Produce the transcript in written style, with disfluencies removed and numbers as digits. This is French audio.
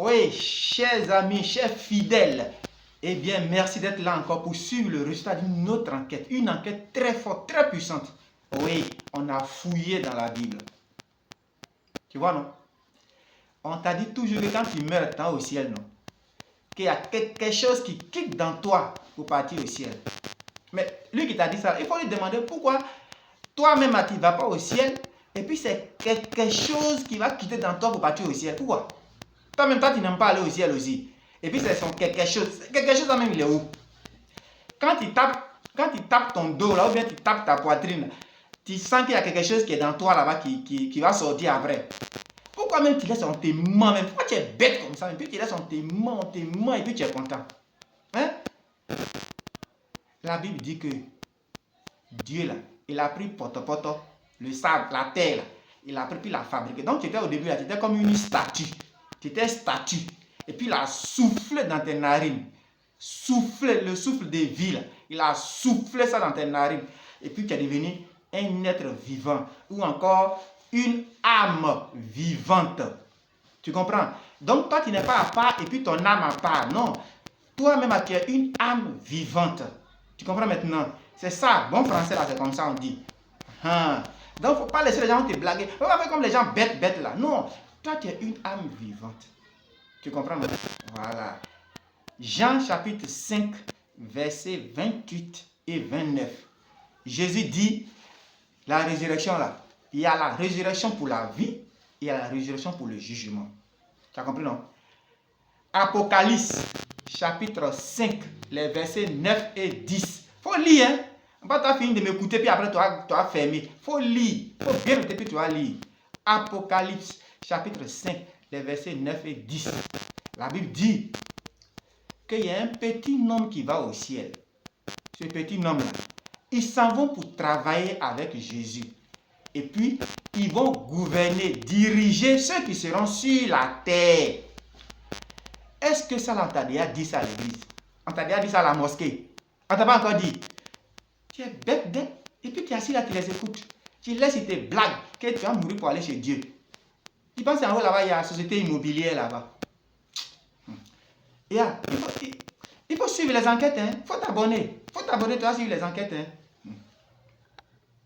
Oui, chers amis, chers fidèles, eh bien, merci d'être là encore pour suivre le résultat d'une autre enquête. Une enquête très forte, très puissante. Oui, on a fouillé dans la Bible. Tu vois, non? On t'a dit toujours que quand tu meurs, tu es au ciel, non? Qu'il y a quelque chose qui quitte dans toi pour partir au ciel. Mais lui qui t'a dit ça, il faut lui demander pourquoi toi-même tu ne vas pas au ciel et puis c'est quelque chose qui va quitter dans toi pour partir au ciel. Pourquoi? Toi-même, toi, tu n'aimes pas aller au ciel aussi. Et puis c'est son quelque chose. Quelque chose, toi-même, il est où? Quand tu tapes ton dos là, ou bien tu tapes ta poitrine, tu sens qu'il y a quelque chose qui est dans toi là-bas qui va sortir après. Pourquoi même tu laisses en tes mains, même pourquoi tu es bête comme ça, et puis tu laisses en tes mains, et puis tu es content. Hein? La Bible dit que Dieu là, il a pris poto, le sable, la terre là, il a pris puis il l'a fabriqué. Donc tu étais au début là, tu étais comme une statue. Tu étais statue. Et puis il a soufflé dans tes narines. Soufflé, le souffle de vie là. Il a soufflé ça dans tes narines. Et puis tu es devenu un être vivant. Ou encore une âme vivante. Tu comprends? Donc toi tu n'es pas à part et puis ton âme à part. Non. Toi-même tu es une âme vivante. Tu comprends maintenant? C'est ça. Bon français là, c'est comme ça on dit. Donc il ne faut pas laisser les gens te blaguer. On va faire comme les gens bêtes là. Non. Toi tu es une âme vivante. Tu comprends maintenant? Voilà. Jean chapitre 5, versets 28 et 29. Jésus dit, la résurrection là, il y a la résurrection pour la vie, et il y a la résurrection pour le jugement. Tu as compris, non? Apocalypse chapitre 5, les versets 9 et 10. Faut lire, hein? On va pas finir de m'écouter, puis après tu vas fermer. Faut lire. Faut bien noter, puis tu vas lire. Apocalypse chapitre 5, les versets 9 et 10. La Bible dit qu'il y a un petit homme qui va au ciel. Ce petit homme-là, ils s'en vont pour travailler avec Jésus. Et puis, ils vont gouverner, diriger ceux qui seront sur la terre. Est-ce que ça, on t'a déjà dit ça à l'église? On t'a déjà dit ça à la mosquée? On t'a pas encore dit? Tu es bête. Et puis tu es assis là, tu les écoutes. Tu laisses tes blagues que tu vas mourir pour aller chez Dieu. Tu penses en haut là-bas, il y a la société immobilière là-bas. Il faut suivre les enquêtes. Il faut t'abonner. Tu vas suivre les enquêtes.